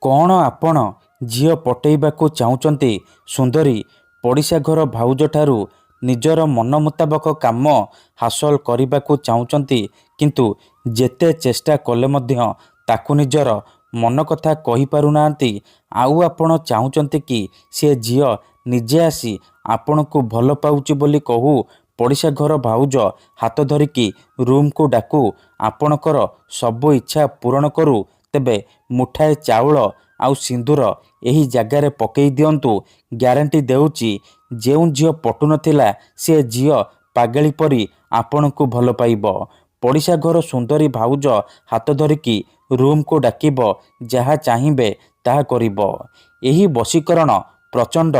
କ'ଣ ଆପଣ ଝିଅ ପଟେଇବାକୁ ଚାହୁଁଛନ୍ତି? ସୁନ୍ଦରୀ ପଡ଼ିଶା ଘର ଭାଉଜଠାରୁ ନିଜର ମନ ମୁତାବକ କାମ ହାସଲ କରିବାକୁ ଚାହୁଁଛନ୍ତି, କିନ୍ତୁ ଯେତେ ଚେଷ୍ଟା କଲେ ମଧ୍ୟ ତାକୁ ନିଜର ମନ କଥା କହିପାରୁନାହାନ୍ତି। ଆଉ ଆପଣ ଚାହୁଁଛନ୍ତି କି ସେ ଝିଅ ନିଜେ ଆସି ଆପଣଙ୍କୁ ଭଲ ପାଉଛି ବୋଲି କହୁ, ପଡ଼ିଶା ଘର ଭାଉଜ ହାତ ଧରିକି ରୁମ୍କୁ ଡାକୁ, ଆପଣଙ୍କର ସବୁ ଇଚ୍ଛା ପୂରଣ କରୁ। ତେବେ ମୁଠାଏ ଚାଉଳ ଆଉ ସିନ୍ଦୁର ଏହି ଜାଗାରେ ପକେଇ ଦିଅନ୍ତୁ। ଗ୍ୟାରେଣ୍ଟି ଦେଉଛି, ଯେଉଁ ଝିଅ ପଟୁନଥିଲା ସେ ଝିଅ ପାଗଳି ପରି ଆପଣଙ୍କୁ ଭଲ ପାଇବ। ପଡ଼ିଶା ଘର ସୁନ୍ଦରୀ ଭାଉଜ ହାତ ଧରିକି ରୁମ୍କୁ ଡାକିବ, ଯାହା ଚାହିଁବେ ତାହା କରିବ। ଏହି ବଶୀକରଣ ପ୍ରଚଣ୍ଡ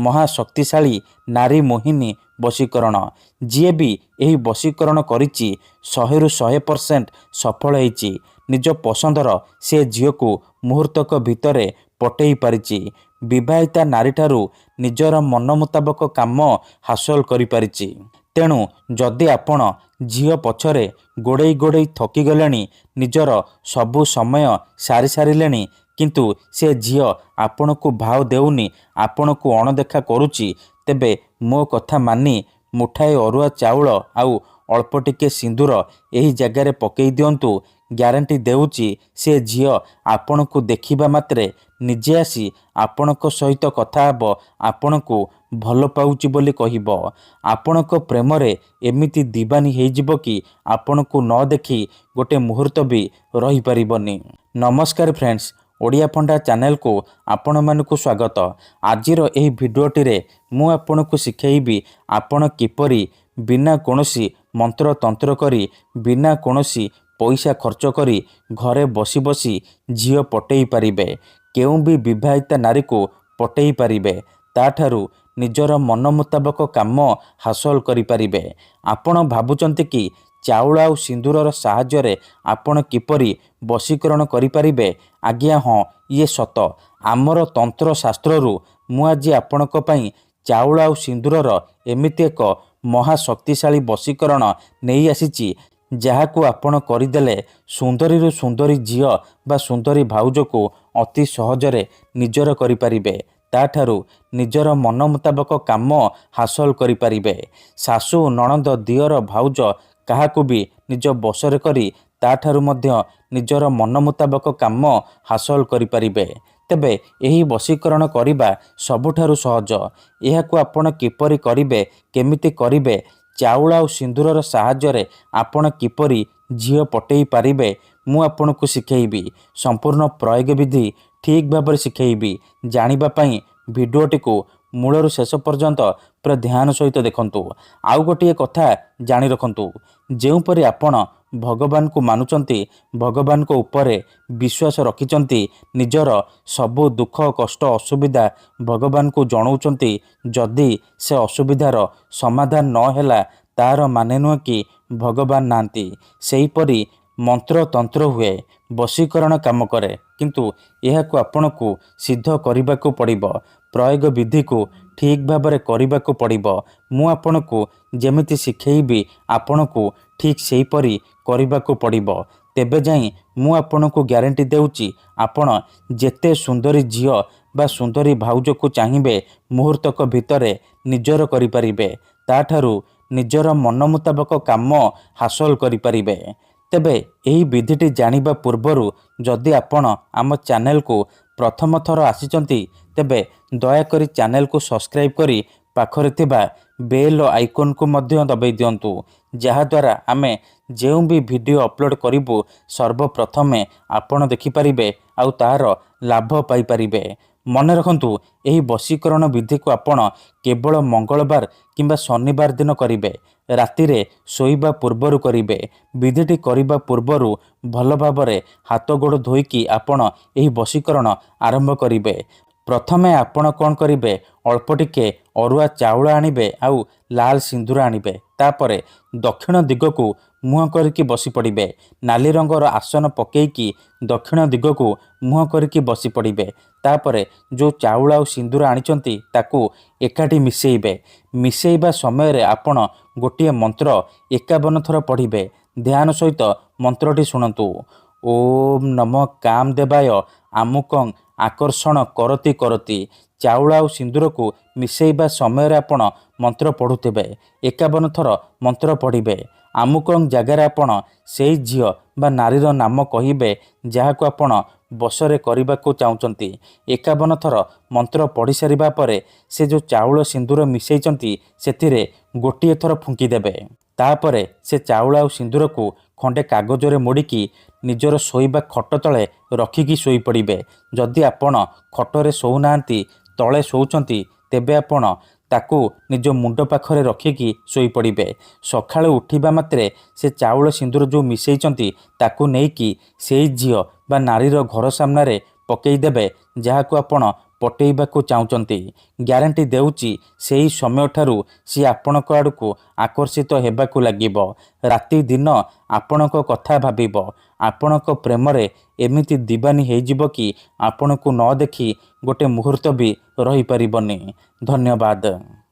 ମହାଶକ୍ତିଶାଳୀ ନାରୀ ମୋହିନୀ ବଶୀକରଣ। ଯିଏ ବି ଏହି ବଶୀକରଣ କରିଛି 100ରୁ 100% ସଫଳ ହେଇଛି। ନିଜ ପସନ୍ଦର ସେ ଝିଅକୁ ମୁହୂର୍ତ୍ତକ ଭିତରେ ପଟେଇ ପାରିଛି। ବିବାହିତା ନାରୀଠାରୁ ନିଜର ମନ ମୁତାବକ କାମ ହାସଲ କରିପାରିଛି। ତେଣୁ ଯଦି ଆପଣ ଝିଅ ପଛରେ ଗୋଡ଼େଇ ଗୋଡ଼େଇ ଥକିଗଲେଣି, ନିଜର ସବୁ ସମୟ ସାରି ସାରିଲେଣି, କିନ୍ତୁ ସେ ଝିଅ ଆପଣଙ୍କୁ ଭାव ଦେଉନି, ଆପଣଙ୍କୁ ଅଣଦେଖା କରୁଛି, ତେବେ ମୋ କଥା ମାନି ମୁଠାଏ ଅରୁଆ ଚାଉଳ ଆଉ ଅଳ୍ପ ଟିକେ ସିନ୍ଦୁର ଏହି ଜାଗାରେ ପକେଇ ଦିଅନ୍ତୁ। ଗ୍ୟାରେଣ୍ଟି ଦେଉଛି, ସେ ଝିଅ ଆପଣଙ୍କୁ ଦେଖିବା ମାତ୍ରେ ନିଜେ ଆସି ଆପଣଙ୍କ ସହିତ କଥା ହେବ, ଆପଣଙ୍କୁ ଭଲ ପାଉଛି ବୋଲି କହିବ। ଆପଣଙ୍କ ପ୍ରେମରେ ଏମିତି ଦିବାନୀ ହେଇଯିବ କି ଆପଣଙ୍କୁ ନ ଦେଖି ଗୋଟେ ମୁହୂର୍ତ୍ତ ବି ରହିପାରିବନି। ନମସ୍କାର ଫ୍ରେଣ୍ଡସ୍, ଓଡ଼ିଆ ଫଣ୍ଡା ଚ୍ୟାନେଲକୁ ଆପଣମାନଙ୍କୁ ସ୍ୱାଗତ। ଆଜିର ଏହି ଭିଡ଼ିଓଟିରେ ମୁଁ ଆପଣଙ୍କୁ ଶିଖେଇବି ଆପଣ କିପରି ବିନା କୌଣସି ମନ୍ତ୍ରତନ୍ତ୍ର କରି, ବିନା କୌଣସି ପଇସା ଖର୍ଚ୍ଚ କରି ଘରେ ବସି ବସି ଝିଅ ପଟେଇ ପାରିବେ। କେଉଁ ବି ବିବାହିତା ନାରୀକୁ ପଟେଇ ପାରିବେ, ତାଠାରୁ ନିଜର ମନ ମୁତାବକ କାମ ହାସଲ କରିପାରିବେ। ଆପଣ ଭାବୁଛନ୍ତି କି ଚାଉଳ ଆଉ ସିନ୍ଦୁରର ସାହାଯ୍ୟରେ ଆପଣ କିପରି ବଶୀକରଣ କରିପାରିବେ? ଆଜ୍ଞା ହଁ, ଇଏ ସତ। ଆମର ତନ୍ତ୍ରଶାସ୍ତ୍ରରୁ ମୁଁ ଆଜି ଆପଣଙ୍କ ପାଇଁ ଚାଉଳ ଆଉ ସିନ୍ଦୁରର ଏମିତି ଏକ ମହାଶକ୍ତିଶାଳୀ ବଶୀକରଣ ନେଇ ଆସିଛି, ଯାହାକୁ ଆପଣ କରିଦେଲେ ସୁନ୍ଦରୀରୁ ସୁନ୍ଦରୀ ଝିଅ ବା ସୁନ୍ଦରୀ ଭାଉଜକୁ ଅତି ସହଜରେ ନିଜର କରିପାରିବେ। ତାଠାରୁ ନିଜର ମନ ମୁତାବକ କାମ ହାସଲ କରିପାରିବେ। ଶାଶୁ, ନଣନ୍ଦ, ଦିଅର, ଭାଉଜ କାହାକୁ ବି ନିଜ ବଶରେ କରି ତାଠାରୁ ମଧ୍ୟ ନିଜର ମନ ମୁତାବକ କାମ ହାସଲ କରିପାରିବେ। ତେବେ ଏହି ବଶୀକରଣ କରିବା ସବୁଠାରୁ ସହଜ। ଏହାକୁ ଆପଣ କିପରି କରିବେ, କେମିତି କରିବେ, ଚାଉଳ ଆଉ ସିନ୍ଦୁରର ସାହାଯ୍ୟରେ ଆପଣ କିପରି ଝିଅ ପଟେଇ ପାରିବେ, ମୁଁ ଆପଣଙ୍କୁ ଶିଖେଇବି। ସମ୍ପୂର୍ଣ୍ଣ ପ୍ରୟୋଗ ବିଧି ଠିକ୍ ଭାବରେ ଶିଖେଇବି। ଜାଣିବା ପାଇଁ ଭିଡ଼ିଓଟିକୁ ମୂଳରୁ ଶେଷ ପର୍ଯ୍ୟନ୍ତ ପୁରା ଧ୍ୟାନ ସହିତ ଦେଖନ୍ତୁ। ଆଉ ଗୋଟିଏ କଥା ଜାଣି ରଖନ୍ତୁ, ଯେଉଁପରି ଆପଣ ଭଗବାନଙ୍କୁ ମାନୁଛନ୍ତି, ଭଗବାନଙ୍କ ଉପରେ ବିଶ୍ୱାସ ରଖିଛନ୍ତି, ନିଜର ସବୁ ଦୁଃଖ କଷ୍ଟ ଅସୁବିଧା ଭଗବାନଙ୍କୁ ଜଣାଉଛନ୍ତି, ଯଦି ସେ ଅସୁବିଧାର ସମାଧାନ ନ ହେଲା ତାର ମାନେ ନୁହେଁ କି ଭଗବାନ ନାହାନ୍ତି। ସେହିପରି ମନ୍ତ୍ରତନ୍ତ୍ର ହୁଏ, ବଶୀକରଣ କାମ କରେ, କିନ୍ତୁ ଏହାକୁ ଆପଣଙ୍କୁ ସିଦ୍ଧ କରିବାକୁ ପଡ଼ିବ। ପ୍ରୟୋଗ ବିଧିକୁ ଠିକ୍ ଭାବରେ କରିବାକୁ ପଡ଼ିବ। ମୁଁ ଆପଣଙ୍କୁ ଯେମିତି ଶିଖେଇବି ଆପଣଙ୍କୁ ଠିକ୍ ସେହିପରି କରିବାକୁ ପଡ଼ିବ। ତେବେ ଯାଇ ମୁଁ ଆପଣଙ୍କୁ ଗ୍ୟାରେଣ୍ଟି ଦେଉଛି, ଆପଣ ଯେତେ ସୁନ୍ଦରୀ ଝିଅ ବା ସୁନ୍ଦରୀ ଭାଉଜକୁ ଚାହିଁବେ ମୁହୂର୍ତ୍ତକ ଭିତରେ ନିଜର କରିପାରିବେ। ତାଠାରୁ ନିଜର ମନ ମୁତାବକ କାମ ହାସଲ କରିପାରିବେ। ତେବେ ଏହି ବିଧିଟି ଜାଣିବା ପୂର୍ବରୁ ଯଦି ଆପଣ ଆମ ଚ୍ୟାନେଲକୁ ପ୍ରଥମ ଥର ଆସିଛନ୍ତି, ତେବେ ଦୟାକରି ଚ୍ୟାନେଲକୁ ସବସ୍କ୍ରାଇବ୍ କରି ପାଖରେ ଥିବା ବେଲ୍ ଆଇକନ୍କୁ ମଧ୍ୟ ଦବାଇ ଦିଅନ୍ତୁ, ଯାହାଦ୍ୱାରା ଆମେ ଯେଉଁ ବି ଭିଡ଼ିଓ ଅପଲୋଡ଼ କରିବୁ ସର୍ବପ୍ରଥମେ ଆପଣ ଦେଖିପାରିବେ ଆଉ ତାହାର ଲାଭ ପାଇପାରିବେ। ମନେ ରଖନ୍ତୁ, ଏହି ବଶୀକରଣ ବିଧିକୁ ଆପଣ କେବଳ ମଙ୍ଗଳବାର କିମ୍ବା ଶନିବାର ଦିନ କରିବେ। ରାତିରେ ଶୋଇବା ପୂର୍ବରୁ କରିବେ। ବିଧିଟି କରିବା ପୂର୍ବରୁ ଭଲ ଭାବରେ ହାତ ଗୋଡ଼ ଧୋଇକି ଆପଣ ଏହି ବଶୀକରଣ ଆରମ୍ଭ କରିବେ। ପ୍ରଥମେ ଆପଣ କ'ଣ କରିବେ, ଅଳ୍ପ ଟିକେ ଅରୁଆ ଚାଉଳ ଆଣିବେ ଆଉ ଲାଲ ସିନ୍ଦୁର ଆଣିବେ। ତାପରେ ଦକ୍ଷିଣ ଦିଗକୁ ମୁହଁ କରିକି ବସି ପଡ଼ିବେ। ନାଲି ରଙ୍ଗର ଆସନ ପକେଇକି ଦକ୍ଷିଣ ଦିଗକୁ ମୁହଁ କରିକି ବସି ପଡ଼ିବେ। ତାପରେ ଯେଉଁ ଚାଉଳ ଆଉ ସିନ୍ଦୁର ଆଣିଛନ୍ତି ତାକୁ ଏକାଠି ମିଶେଇବେ। ମିଶେଇବା ସମୟରେ ଆପଣ ଗୋଟିଏ ମନ୍ତ୍ର 51 ଥର ପଢ଼ିବେ। ଧ୍ୟାନ ସହିତ ମନ୍ତ୍ରଟି ଶୁଣନ୍ତୁ। ଓମ୍ ନମ କାମଦେବାୟ ଆମୁକଂ ଆକର୍ଷଣ କରତି କରତି। ଚାଉଳ ଆଉ ସିନ୍ଦୁରକୁ ମିଶାଇବା ସମୟରେ ଆପଣ ମନ୍ତ୍ର ପଢ଼ୁଥିବେ। 51 ଥର ମନ୍ତ୍ର ପଢ଼ିବେ। ଆମୁକଂ ଜାଗାରେ ଆପଣ ସେଇ ଝିଅ ବା ନାରୀର ନାମ କହିବେ ଯାହାକୁ ଆପଣ ବଶରେ କରିବାକୁ ଚାହୁଁଛନ୍ତି। 51 ଥର ମନ୍ତ୍ର ପଢ଼ି ସାରିବା ପରେ ସେ ଯେଉଁ ଚାଉଳ ସିନ୍ଦୁର ମିଶାଇଛନ୍ତି ସେଥିରେ ଗୋଟିଏ ଥର ଫୁଙ୍କିଦେବେ। ତାପରେ ସେ ଚାଉଳ ଆଉ ସିନ୍ଦୁରକୁ ଖଣ୍ଡେ କାଗଜରେ ମୋଡ଼ିକି ନିଜର ଶୋଇବା ଖଟ ତଳେ ରଖିକି ଶୋଇପଡ଼ିବେ। ଯଦି ଆପଣ ଖଟରେ ଶୋଉନାହାନ୍ତି, ତଳେ ଶୋଉଛନ୍ତି, ତେବେ ଆପଣ ତାକୁ ନିଜ ମୁଣ୍ଡ ପାଖରେ ରଖିକି ଶୋଇପଡ଼ିବେ। ସକାଳୁ ଉଠିବା ମାତ୍ରେ ସେ ଚାଉଳ ସିନ୍ଦୁର ଯେଉଁ ମିଶାଇଛନ୍ତି ତାକୁ ନେଇକି ସେଇ ଝିଅ ବା ନାରୀର ଘର ସାମ୍ନାରେ ପକାଇଦେବେ ଯାହାକୁ ଆପଣ ପଟେଇବାକୁ ଚାହୁଁଛନ୍ତି। ଗ୍ୟାରେଣ୍ଟି ଦେଉଛି ସେହି ସମୟଠାରୁ ସିଏ ଆପଣଙ୍କ ଆଡ଼କୁ ଆକର୍ଷିତ ହେବାକୁ ଲାଗିବ। ରାତି ଦିନ ଆପଣଙ୍କ କଥା ଭାବିବ। ଆପଣଙ୍କ ପ୍ରେମରେ ଏମିତି ଦିବାନୀ ହେଇଯିବ କି ଆପଣଙ୍କୁ ନ ଦେଖି ଗୋଟେ ମୁହୂର୍ତ୍ତ ବି ରହିପାରିବନି। ଧନ୍ୟବାଦ।